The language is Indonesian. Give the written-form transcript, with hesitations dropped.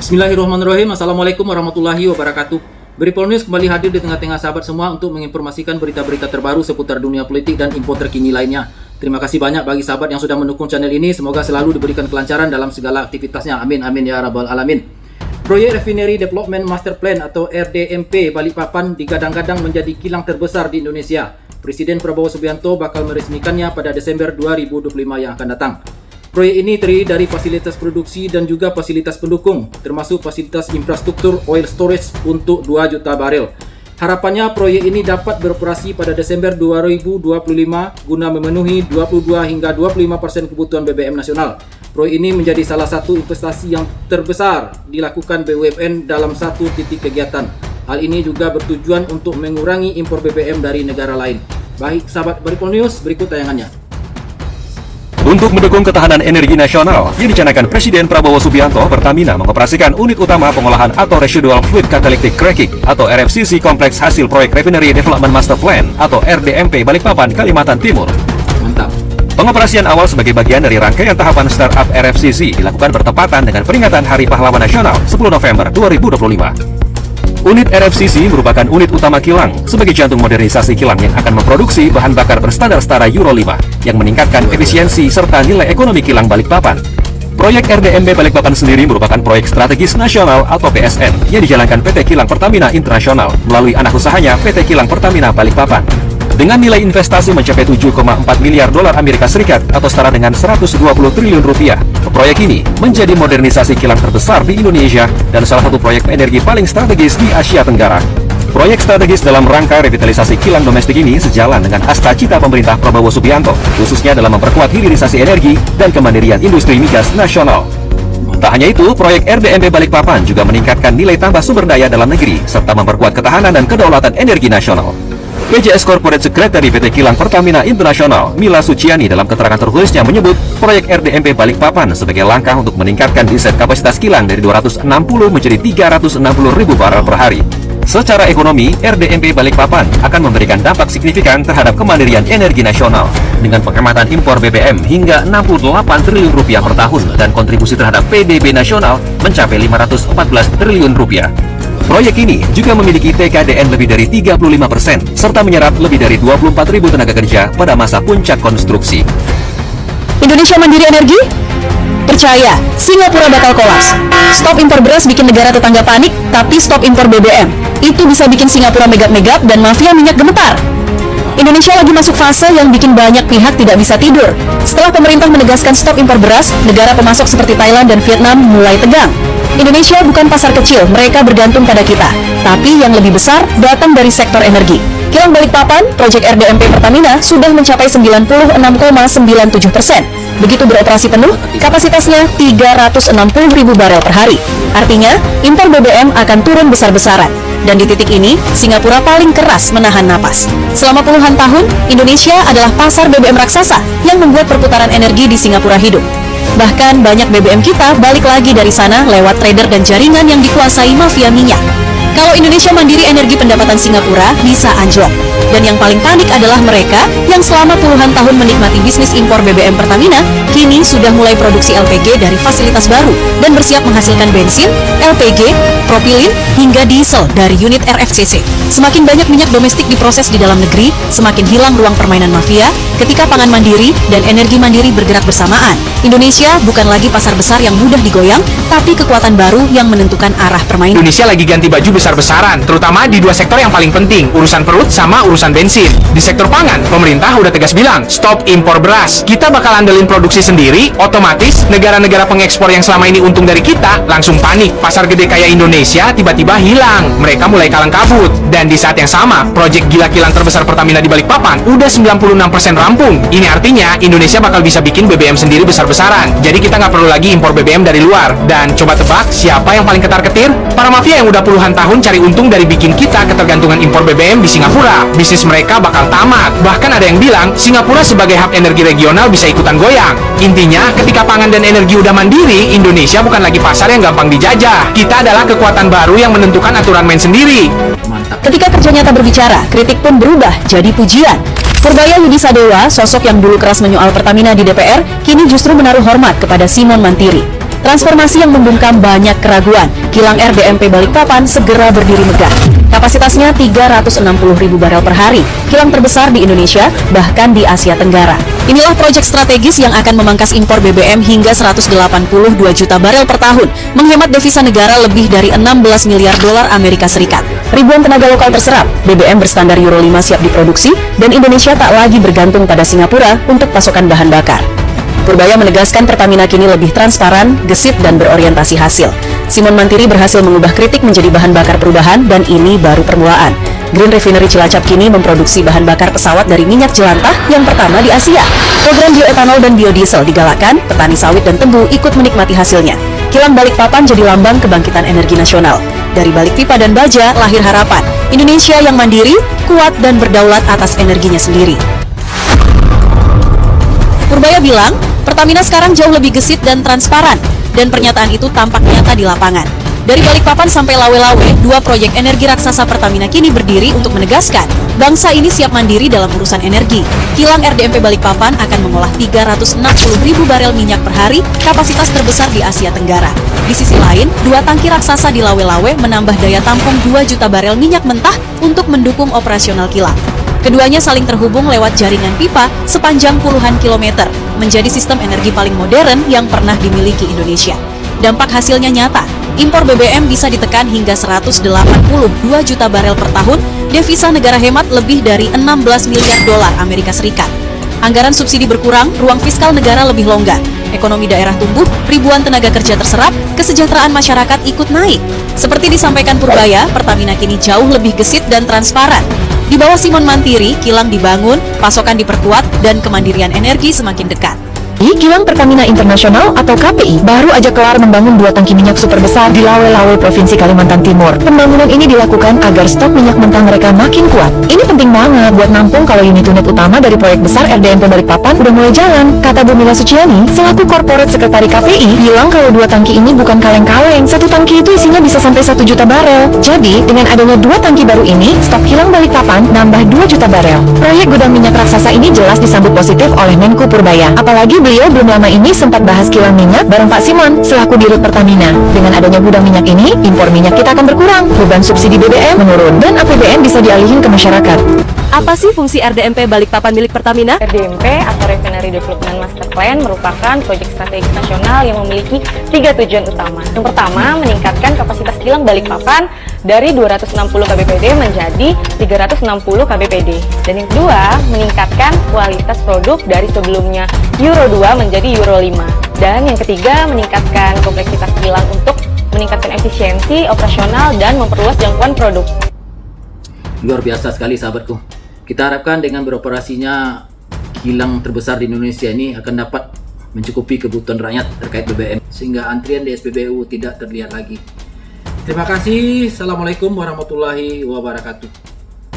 Bismillahirrahmanirrahim. Assalamualaikum warahmatullahi wabarakatuh. Beripol News kembali hadir di tengah-tengah sahabat semua untuk menginformasikan berita-berita terbaru seputar dunia politik dan info terkini lainnya. Terima kasih banyak bagi sahabat yang sudah mendukung channel ini. Semoga selalu diberikan kelancaran dalam segala aktivitasnya. Amin amin ya rabbal alamin. Proyek Refinery Development Master Plan atau RDMP Balikpapan digadang-gadang menjadi kilang terbesar di Indonesia. Presiden Prabowo Subianto bakal meresmikannya pada Desember 2025 yang akan datang. Proyek ini terdiri dari fasilitas produksi dan juga fasilitas pendukung, termasuk fasilitas infrastruktur oil storage untuk 2 juta barel. Harapannya proyek ini dapat beroperasi pada Desember 2025 guna memenuhi 22 hingga 25% kebutuhan BBM nasional. Proyek ini menjadi salah satu investasi yang terbesar dilakukan BUMN dalam satu titik kegiatan. Hal ini juga bertujuan untuk mengurangi impor BBM dari negara lain. Baik sahabat Beripol News, berikut tayangannya. Untuk mendukung ketahanan energi nasional yang dicanangkan Presiden Prabowo Subianto, Pertamina mengoperasikan unit utama pengolahan atau Residual Fluid Catalytic Cracking atau RFCC kompleks hasil proyek Refinery Development Master Plan atau RDMP Balikpapan, Kalimantan Timur. Mantap. Pengoperasian awal sebagai bagian dari rangkaian tahapan startup RFCC dilakukan bertepatan dengan peringatan Hari Pahlawan Nasional 10 November 2025. Unit RFCC merupakan unit utama kilang sebagai jantung modernisasi kilang yang akan memproduksi bahan bakar berstandar setara Euro 5 yang meningkatkan efisiensi serta nilai ekonomi kilang Balikpapan. Proyek RDMP Balikpapan sendiri merupakan proyek strategis nasional atau PSN yang dijalankan PT Kilang Pertamina Internasional melalui anak usahanya PT Kilang Pertamina Balikpapan. Dengan nilai investasi mencapai 7,4 miliar dolar Amerika Serikat atau setara dengan 120 triliun rupiah, proyek ini menjadi modernisasi kilang terbesar di Indonesia dan salah satu proyek energi paling strategis di Asia Tenggara. Proyek strategis dalam rangka revitalisasi kilang domestik ini sejalan dengan asta cita pemerintah Prabowo Subianto, khususnya dalam memperkuat hilirisasi energi dan kemandirian industri migas nasional. Tak hanya itu, proyek RDMP Balikpapan juga meningkatkan nilai tambah sumber daya dalam negeri serta memperkuat ketahanan dan kedaulatan energi nasional. PJS Corporate Secretary PT Kilang Pertamina Internasional, Mila Suciani dalam keterangan tertulisnya menyebut proyek RDMP Balikpapan sebagai langkah untuk meningkatkan desain kapasitas kilang dari 260 menjadi 360 ribu barel per hari. Secara ekonomi, RDMP Balikpapan akan memberikan dampak signifikan terhadap kemandirian energi nasional dengan penghematan impor BBM hingga 68 triliun rupiah per tahun dan kontribusi terhadap PDB nasional mencapai 514 triliun rupiah. Proyek ini juga memiliki TKDN lebih dari 35% serta menyerap lebih dari 24.000 tenaga kerja pada masa puncak konstruksi. Indonesia mandiri energi? Percaya, Singapura bakal kolaps. Stop impor beras bikin negara tetangga panik, tapi stop impor BBM. Itu bisa bikin Singapura megap-megap dan mafia minyak gemetar. Indonesia lagi masuk fase yang bikin banyak pihak tidak bisa tidur. Setelah pemerintah menegaskan stop impor beras, negara pemasok seperti Thailand dan Vietnam mulai tegang. Indonesia bukan pasar kecil, mereka bergantung pada kita. Tapi yang lebih besar datang dari sektor energi. Kilang Balikpapan, proyek RDMP Pertamina sudah mencapai 96,97%. Begitu beroperasi penuh, kapasitasnya 360 ribu barel per hari. Artinya, impor BBM akan turun besar-besaran. Dan di titik ini, Singapura paling keras menahan napas. Selama puluhan tahun, Indonesia adalah pasar BBM raksasa yang membuat perputaran energi di Singapura hidup. Bahkan banyak BBM kita balik lagi dari sana lewat trader dan jaringan yang dikuasai mafia minyak. Kalau Indonesia mandiri, energi pendapatan Singapura bisa anjlok. Dan yang paling panik adalah mereka yang selama puluhan tahun menikmati bisnis impor BBM Pertamina, kini sudah mulai produksi LPG dari fasilitas baru dan bersiap menghasilkan bensin, LPG, propilin, hingga diesel dari unit RFCC. Semakin banyak minyak domestik diproses di dalam negeri, semakin hilang ruang permainan mafia ketika pangan mandiri dan energi mandiri bergerak bersamaan. Indonesia bukan lagi pasar besar yang mudah digoyang, tapi kekuatan baru yang menentukan arah permainan. Indonesia lagi ganti baju besar-besaran, terutama di dua sektor yang paling penting, urusan perut sama urusan bensin. Di sektor pangan, pemerintah udah tegas bilang, stop impor beras. Kita bakal andelin produksi sendiri, otomatis negara-negara pengekspor yang selama ini untung dari kita langsung panik. Pasar gede kayak Indonesia tiba-tiba hilang. Mereka mulai kalang kabut. Dan di saat yang sama, proyek gila kilang terbesar Pertamina di Balikpapan udah 96% rampung. Ini artinya Indonesia bakal bisa bikin BBM sendiri besar-besaran. Jadi kita nggak perlu lagi impor BBM dari luar. Dan coba tebak siapa yang paling ketar-ketir? Para mafia yang udah puluhan tahun cari untung dari bikin kita ketergantungan impor BBM di Singapura. Bisnis mereka bakal tamat. Bahkan ada yang bilang Singapura sebagai hub energi regional bisa ikutan goyang. Intinya, ketika pangan dan energi udah mandiri, Indonesia bukan lagi pasar yang gampang dijajah. Kita adalah kekuatan baru yang menentukan aturan main sendiri. Ketika kerja nyata berbicara, kritik pun berubah jadi pujian. Purbaya Yudi Sadewa, sosok yang dulu keras menyoal Pertamina di DPR, kini justru menaruh hormat kepada Simon Mantiri. Transformasi yang membungkam banyak keraguan, kilang RDMP Balikpapan segera berdiri megah. Kapasitasnya 360.000 barel per hari, kilang terbesar di Indonesia, bahkan di Asia Tenggara. Inilah proyek strategis yang akan memangkas impor BBM hingga 182 juta barel per tahun, menghemat devisa negara lebih dari 16 miliar dolar Amerika Serikat. Ribuan tenaga lokal terserap, BBM berstandar Euro 5 siap diproduksi, dan Indonesia tak lagi bergantung pada Singapura untuk pasokan bahan bakar. Purbaya menegaskan Pertamina kini lebih transparan, gesit, dan berorientasi hasil. Simon Mantiri berhasil mengubah kritik menjadi bahan bakar perubahan, dan ini baru permulaan. Green Refinery Cilacap kini memproduksi bahan bakar pesawat dari minyak jelantah yang pertama di Asia. Program bioetanol dan biodiesel digalakkan, petani sawit dan tebu ikut menikmati hasilnya. Kilang Balikpapan jadi lambang kebangkitan energi nasional. Dari balik pipa dan baja lahir harapan, Indonesia yang mandiri, kuat, dan berdaulat atas energinya sendiri. Purbaya bilang, Pertamina sekarang jauh lebih gesit dan transparan, dan pernyataan itu tampak nyata di lapangan. Dari Balikpapan sampai Lawe-Lawe, dua proyek energi raksasa Pertamina kini berdiri untuk menegaskan bangsa ini siap mandiri dalam urusan energi. Kilang RDMP Balikpapan akan mengolah 360.000 barel minyak per hari, kapasitas terbesar di Asia Tenggara. Di sisi lain, dua tangki raksasa di Lawe-Lawe menambah daya tampung 2 juta barel minyak mentah untuk mendukung operasional kilang. Keduanya saling terhubung lewat jaringan pipa sepanjang puluhan kilometer, menjadi sistem energi paling modern yang pernah dimiliki Indonesia. Dampak hasilnya nyata, impor BBM bisa ditekan hingga 182 juta barel per tahun, devisa negara hemat lebih dari 16 miliar dolar Amerika Serikat. Anggaran subsidi berkurang, ruang fiskal negara lebih longgar, ekonomi daerah tumbuh, ribuan tenaga kerja terserap, kesejahteraan masyarakat ikut naik. Seperti disampaikan Purbaya, Pertamina kini jauh lebih gesit dan transparan. Di bawah Simon Mantiri, kilang dibangun, pasokan diperkuat, dan kemandirian energi semakin dekat. Kilang Pertamina Internasional atau KPI baru aja kelar membangun 2 tangki minyak super besar di Lawe-Lawe, Provinsi Kalimantan Timur. Pembangunan ini dilakukan agar stok minyak mentah mereka makin kuat. Ini penting banget buat nampung kalau unit-unit utama dari proyek besar RDMP Balikpapan udah mulai jalan, kata Bu Mila Suciani, selaku Korporat Sekretari KPI, bilang kalau 2 tangki ini bukan kaleng-kaleng. 1 tangki itu isinya bisa sampai 1 juta barel. Jadi, dengan adanya 2 tangki baru ini, stok kilang Balikpapan nambah 2 juta barel. Proyek gudang minyak raksasa ini jelas disambut positif oleh Menko Purbaya. Apalagi beliau belum lama ini sempat bahas kilang minyak bareng Pak Simon selaku Dirut Pertamina. Dengan adanya gudang minyak ini, impor minyak kita akan berkurang, beban subsidi BBM menurun, dan APBN bisa dialihin ke masyarakat. Apa sih fungsi RDMP Balikpapan milik Pertamina? RDMP atau Refinery Development Master Plan merupakan proyek strategis nasional yang memiliki 3 tujuan utama. Yang pertama, meningkatkan kapasitas kilang Balikpapan dari 260 kbpd menjadi 360 kbpd. Dan yang kedua, meningkatkan kualitas produk dari sebelumnya Euro 2 menjadi Euro 5. Dan yang ketiga, meningkatkan kompleksitas kilang untuk meningkatkan efisiensi operasional dan memperluas jangkauan produk. Luar biasa sekali sahabatku. Kita harapkan dengan beroperasinya kilang terbesar di Indonesia ini akan dapat mencukupi kebutuhan rakyat terkait BBM, sehingga antrian di SPBU tidak terlihat lagi. Terima kasih. Assalamualaikum warahmatullahi wabarakatuh.